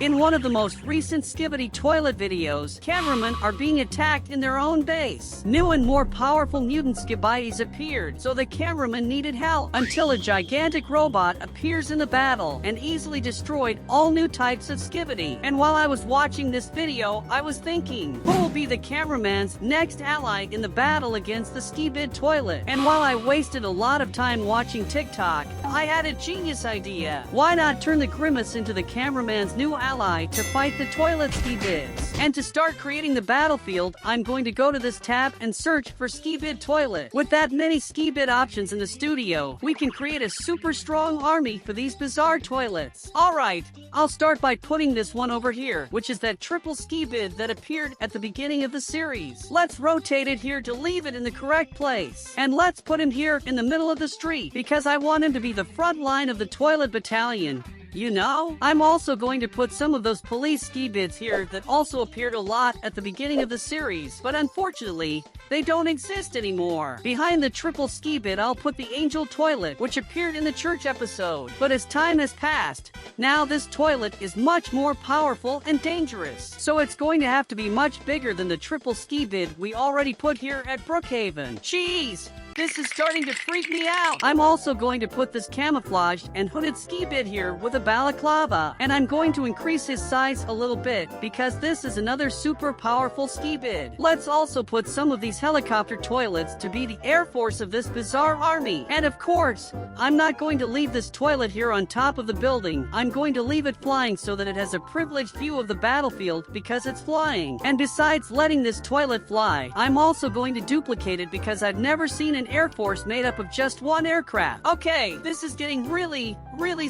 In one of the most recent Skibidi toilet videos, cameramen are being attacked in their own base. New and more powerful mutant Skibidis appeared, so the cameraman needed help, until a gigantic robot appears in the battle and easily destroyed all new types of Skibidi. And while I was watching this video, I was thinking, who will be the cameraman's next ally in the battle against the Skibidi toilet? And while I wasted a lot of time watching TikTok, I had a genius idea. Why not turn the Grimace into the cameraman's new ally to fight the toilet Skibids? And to start creating the battlefield, I'm going to go to this tab and search for Skibidi toilet. With that many Skibidi options in the studio, we can create a super strong army for these bizarre toilets. Alright, I'll start by putting this one over here, which is that triple Skibidi that appeared at the beginning of the series. Let's rotate it here to leave it in the correct place. And let's put him here in the middle of the street, because I want him to be the front line of the toilet battalion. You know, I'm also going to put some of those police Skibids here that also appeared a lot at the beginning of the series, but unfortunately, they don't exist anymore. Behind the triple Skibid, I'll put the angel toilet, which appeared in the church episode. But as time has passed, now this toilet is much more powerful and dangerous. So it's going to have to be much bigger than the triple Skibid we already put here at Brookhaven. Jeez! This is starting to freak me out. I'm also going to put this camouflaged and hooded Skibid here with a balaclava, and I'm going to increase his size a little bit because this is another super powerful Skibid. Let's also put some of these helicopter toilets to be the air force of this bizarre army. And of course, I'm not going to leave this toilet here on top of the building. I'm going to leave it flying so that it has a privileged view of the battlefield because it's flying. And besides letting this toilet fly, I'm also going to duplicate it because I've never seen an air force made up of just one aircraft. Okay, this is getting really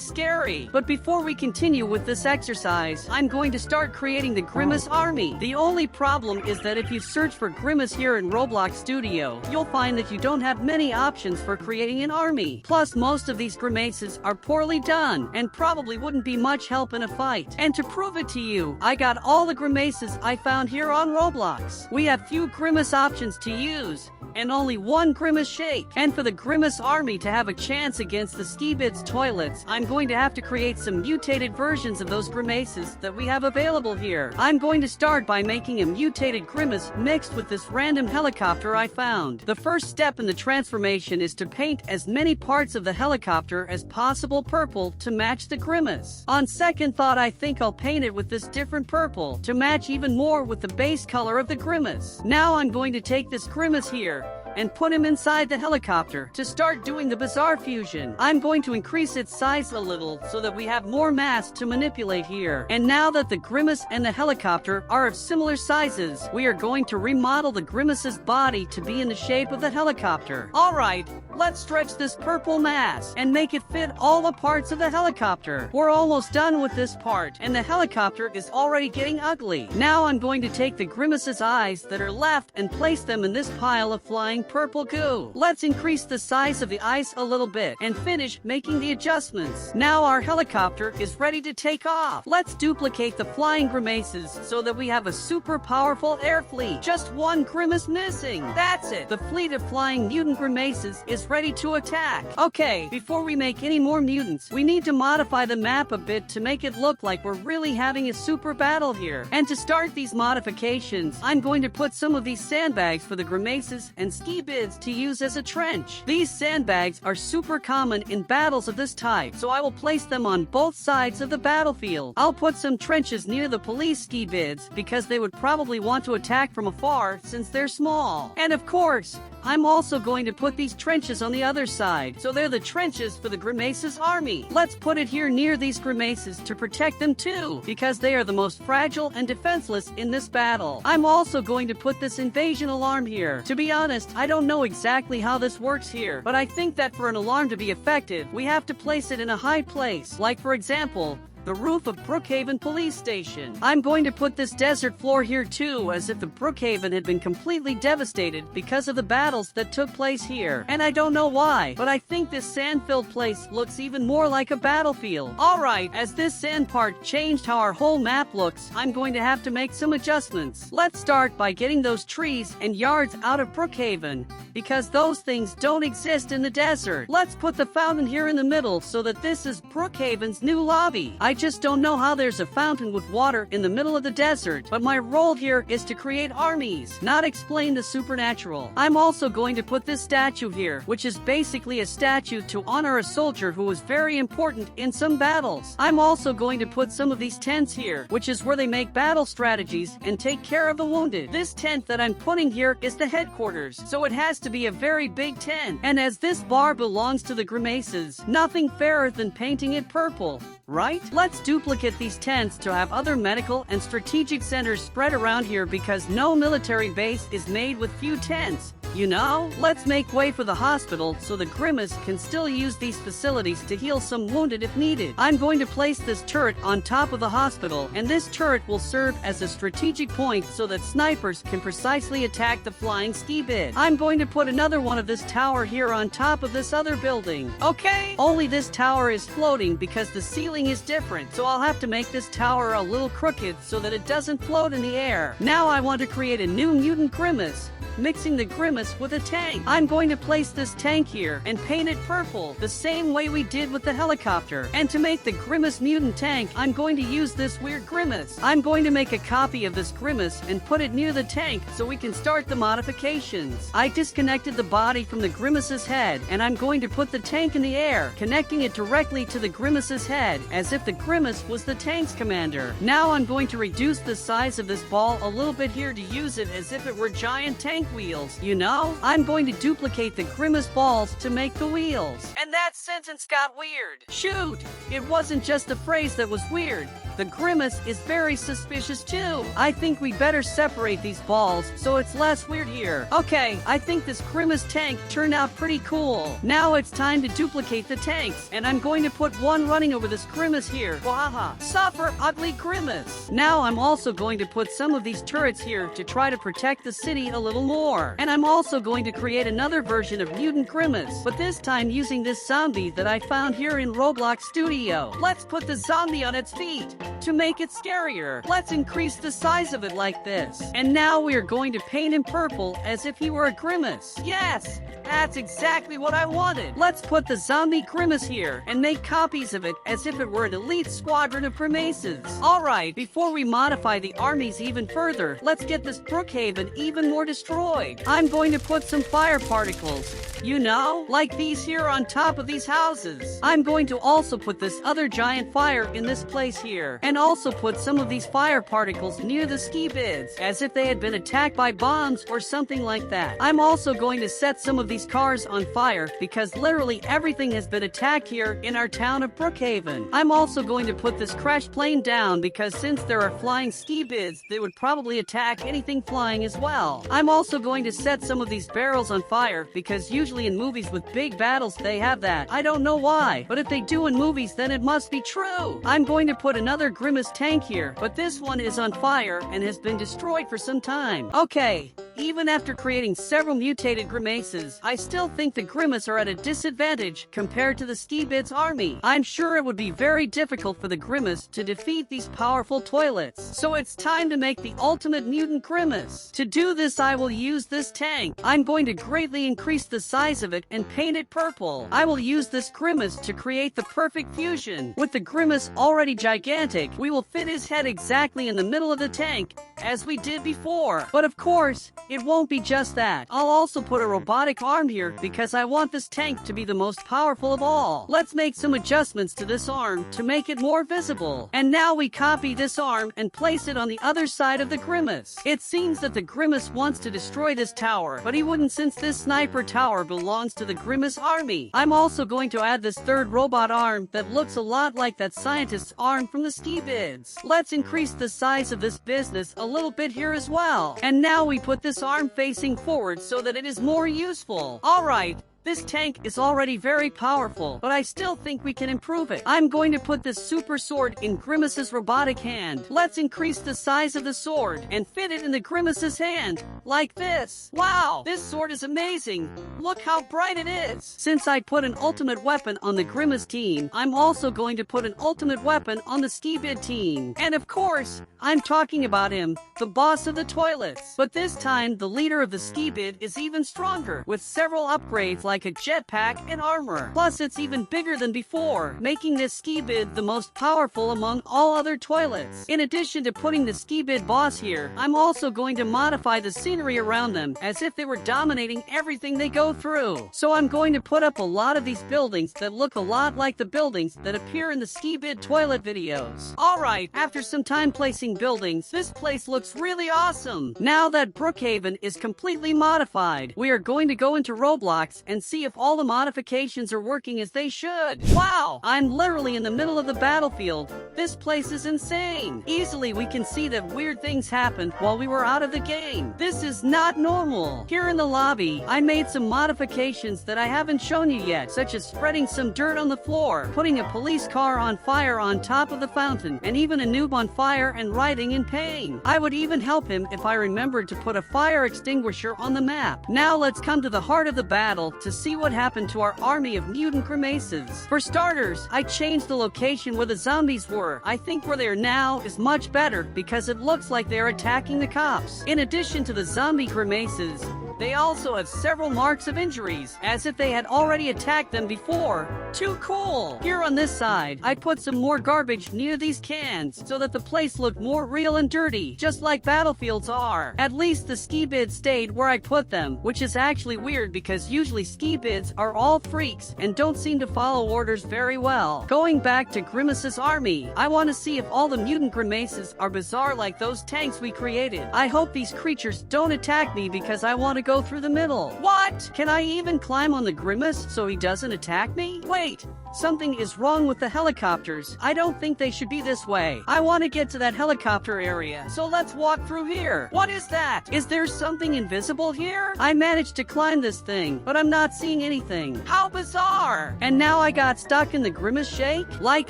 scary. But before we continue with this exercise, I'm going to start creating the Grimace army. The only problem is that if you search for Grimace here in Roblox Studio, you'll find that you don't have many options for creating an army. Plus, most of these grimaces are poorly done and probably wouldn't be much help in a fight. And to prove it to you, I got all the grimaces I found here on Roblox. We have few Grimace options to use, and only one Grimace shape. And for the Grimace army to have a chance against the Skibid's toilets, I'm going to have to create some mutated versions of those grimaces that we have available here. I'm going to start by making a mutated Grimace mixed with this random helicopter I found. The first step in the transformation is to paint as many parts of the helicopter as possible purple to match the Grimace. On second thought, I think I'll paint it with this different purple to match even more with the base color of the Grimace. Now I'm going to take this Grimace here and put him inside the helicopter to start doing the bizarre fusion. I'm going to increase its size a little so that we have more mass to manipulate here. And now that the Grimace and the helicopter are of similar sizes, we are going to remodel the Grimace's body to be in the shape of the helicopter. Alright, let's stretch this purple mass and make it fit all the parts of the helicopter. We're almost done with this part, and the helicopter is already getting ugly. Now I'm going to take the Grimace's eyes that are left and place them in this pile of flying purple goo. Let's increase the size of the eyes a little bit and finish making the adjustments. Now our helicopter is ready to take off. Let's duplicate the flying grimaces so that we have a super powerful air fleet. Just one Grimace missing. That's it. The fleet of flying mutant grimaces is ready to attack. Okay, before we make any more mutants, we need to modify the map a bit to make it look like we're really having a super battle here. And to start these modifications, I'm going to put some of these sandbags for the grimaces and Skibids to use as a trench. These sandbags are super common in battles of this type, so I will place them on both sides of the battlefield. I'll put some trenches near the police Skibids because they would probably want to attack from afar since they're small. And of course, I'm also going to put these trenches on the other side, so they're the trenches for the Grimace's army. Let's put it here near these Grimaces to protect them too, because they are the most fragile and defenseless in this battle. I'm also going to put this invasion alarm here. To be honest, I don't know exactly how this works here, but I think that for an alarm to be effective, we have to place it in a high place, like for example, the roof of Brookhaven police station. I'm going to put this desert floor here too, as if the Brookhaven had been completely devastated because of the battles that took place here. And I don't know why, but I think this sand-filled place looks even more like a battlefield. Alright, as this sand part changed how our whole map looks, I'm going to have to make some adjustments. Let's start by getting those trees and yards out of Brookhaven, because those things don't exist in the desert. Let's put the fountain here in the middle so that this is Brookhaven's new lobby. I I just don't know how there's a fountain with water in the middle of the desert, but my role here is to create armies, not explain the supernatural. I'm also going to put this statue here, which is basically a statue to honor a soldier who was very important in some battles. I'm also going to put some of these tents here, which is where they make battle strategies and take care of the wounded. This tent that I'm putting here is the headquarters, so it has to be a very big tent. And as this bar belongs to the grimaces, nothing fairer than painting it purple, right? Let's duplicate these tents to have other medical and strategic centers spread around here because no military base is made with few tents. You know, let's make way for the hospital so the Grimace can still use these facilities to heal some wounded if needed. I'm going to place this turret on top of the hospital, and this turret will serve as a strategic point so that snipers can precisely attack the flying Skibidi. I'm going to put another one of this tower here on top of this other building. Okay? Only this tower is floating because the ceiling is different, so I'll have to make this tower a little crooked so that it doesn't float in the air. Now I want to create a new mutant Grimace, mixing the Grimace with a tank. I'm going to place this tank here and paint it purple, the same way we did with the helicopter. And to make the Grimace mutant tank, I'm going to use this weird Grimace. I'm going to make a copy of this Grimace and put it near the tank so we can start the modifications. I disconnected the body from the Grimace's head, and I'm going to put the tank in the air, connecting it directly to the Grimace's head, as if the Grimace was the tank's commander. Now I'm going to reduce the size of this ball a little bit here to use it as if it were giant tank wheels. You know, I'm going to duplicate the Grimace balls to make the wheels. And that sentence got weird. Shoot! It wasn't just the phrase that was weird. The Grimace is very suspicious too. I think we better separate these balls so it's less weird here. Okay, I think this Grimace tank turned out pretty cool. Now it's time to duplicate the tanks, and I'm going to put one running over this Grimace here. Wahaha! Suffer, ugly Grimace! Now I'm also going to put some of these turrets here to try to protect the city a little more. And I'm also going to create another version of Mutant Grimace, but this time using this zombie that I found here in Roblox Studio. Let's put the zombie on its feet to make it scarier. Let's increase the size of it like this. And now we are going to paint him purple as if he were a Grimace. Yes! That's exactly what I wanted. Let's put the zombie Grimace here and make copies of it as if it were an elite squadron of grimaces. Alright, before we modify the armies even further, let's get this Brookhaven even more destroyed. I'm going to put some fire particles, you know, like these here on top of these houses. I'm going to also put this other giant fire in this place here, and also put some of these fire particles near the Skibids, as if they had been attacked by bombs or something like that. I'm also going to set some of these cars on fire because literally everything has been attacked here in our town of Brookhaven. I'm also going to put this crash plane down because since there are flying Skibids, they would probably attack anything flying as well. I'm also going to set some of these barrels on fire because usually in movies with big battles they have that. I don't know why, but if they do in movies then it must be true. I'm going to put another Grimace tank here, but this one is on fire and has been destroyed for some time. Okay, even after creating several mutated grimaces, I still think the Grimace are at a disadvantage compared to the Skibid's army. I'm sure it would be very difficult for the Grimace to defeat these powerful toilets. So it's time to make the ultimate mutant Grimace. To do this I will use this tank. I'm going to greatly increase the size of it and paint it purple. I will use this Grimace to create the perfect fusion. With the Grimace already gigantic, we will fit his head exactly in the middle of the tank, as we did before. But of course, it won't be just that. I'll also put a robotic arm here because I want this tank to be the most powerful of all. Let's make some adjustments to this arm to make it more visible. And now we copy this arm and place it on the other side of the Grimace. It seems that the Grimace wants to destroy this tower, but he wouldn't since this sniper tower belongs to the Grimace army. I'm also going to add this third robot arm that looks a lot like that scientist's arm from the Skibids. Let's increase the size of this business a little bit here as well. And now we put this arm facing forward so that it is more useful. Alright. This tank is already very powerful, but I still think we can improve it. I'm going to put this super sword in Grimace's robotic hand. Let's increase the size of the sword and fit it in the Grimace's hand, like this. Wow, this sword is amazing. Look how bright it is. Since I put an ultimate weapon on the Grimace team, I'm also going to put an ultimate weapon on the Skibidi team. And of course, I'm talking about him, the boss of the toilets. But this time, the leader of the Skibidi is even stronger, with several upgrades like like a jetpack and armor. Plus, it's even bigger than before, making this Skibidi the most powerful among all other toilets. In addition to putting the Skibidi boss here, I'm also going to modify the scenery around them as if they were dominating everything they go through. So I'm going to put up a lot of these buildings that look a lot like the buildings that appear in the Skibidi toilet videos. Alright, after some time placing buildings, this place looks really awesome. Now that Brookhaven is completely modified, we are going to go into Roblox and see if all the modifications are working as they should. Wow, I'm literally in the middle of the battlefield. This place is insane. Easily we can see that weird things happened while we were out of the game. This is not normal. Here in the lobby, I made some modifications that I haven't shown you yet, such as spreading some dirt on the floor, putting a police car on fire on top of the fountain, and even a noob on fire and writhing in pain. I would even help him if I remembered to put a fire extinguisher on the map. Now let's come to the heart of the battle to see what happened to our army of mutant grimaces. For starters, I changed the location where the zombies were. I think where they are now is much better because it looks like they're attacking the cops. In addition to the zombie grimaces, they also have several marks of injuries, as if they had already attacked them before. Too cool! Here on this side, I put some more garbage near these cans, so that the place looked more real and dirty, just like battlefields are. At least the Skibidi stayed where I put them, which is actually weird because usually Skibidi are all freaks and don't seem to follow orders very well. Going back to Grimace's army, I want to see if all the mutant grimaces are bizarre like those tanks we created. I hope these creatures don't attack me because I want to go through the middle. What? Can I even climb on the grimace so he doesn't attack me? Wait, something is wrong with the helicopters. I don't think they should be this way. I want to get to that helicopter area, so let's walk through here. What is that? Is there something invisible here? I managed to climb this thing, but I'm not seeing anything. How bizarre! And now I got stuck in the grimace shake? Like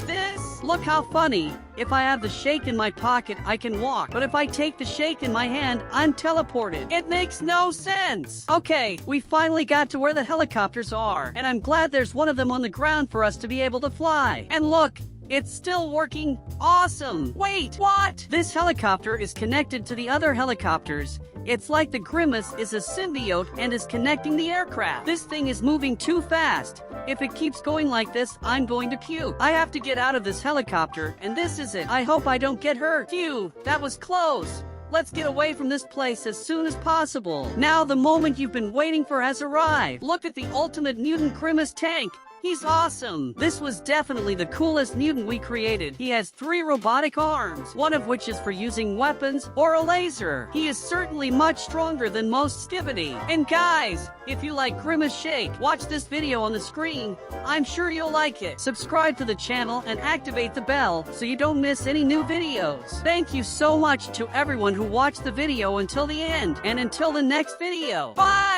this? Look how funny. If I have the shake in my pocket, I can walk. But if I take the shake in my hand, I'm teleported. It makes no sense. Okay, we finally got to where the helicopters are. And I'm glad there's one of them on the ground for us to be able to fly. And look, it's still working. Awesome. Wait, what? This helicopter is connected to the other helicopters. It's like the grimace is a symbiote and is connecting the aircraft. This thing is moving too fast. If it keeps going like this, I'm going to puke. I have to get out of this helicopter, and this is it. I hope I don't get hurt. Phew, that was close. Let's get away from this place as soon as possible. Now the moment you've been waiting for has arrived. Look at the ultimate mutant grimace tank. He's awesome. This was definitely the coolest mutant we created. He has 3 robotic arms, one of which is for using weapons or a laser. He is certainly much stronger than most Skibidi. And guys, if you like Grimace Shake, watch this video on the screen. I'm sure you'll like it. Subscribe to the channel and activate the bell so you don't miss any new videos. Thank you so much to everyone who watched the video until the end. And until the next video. Bye!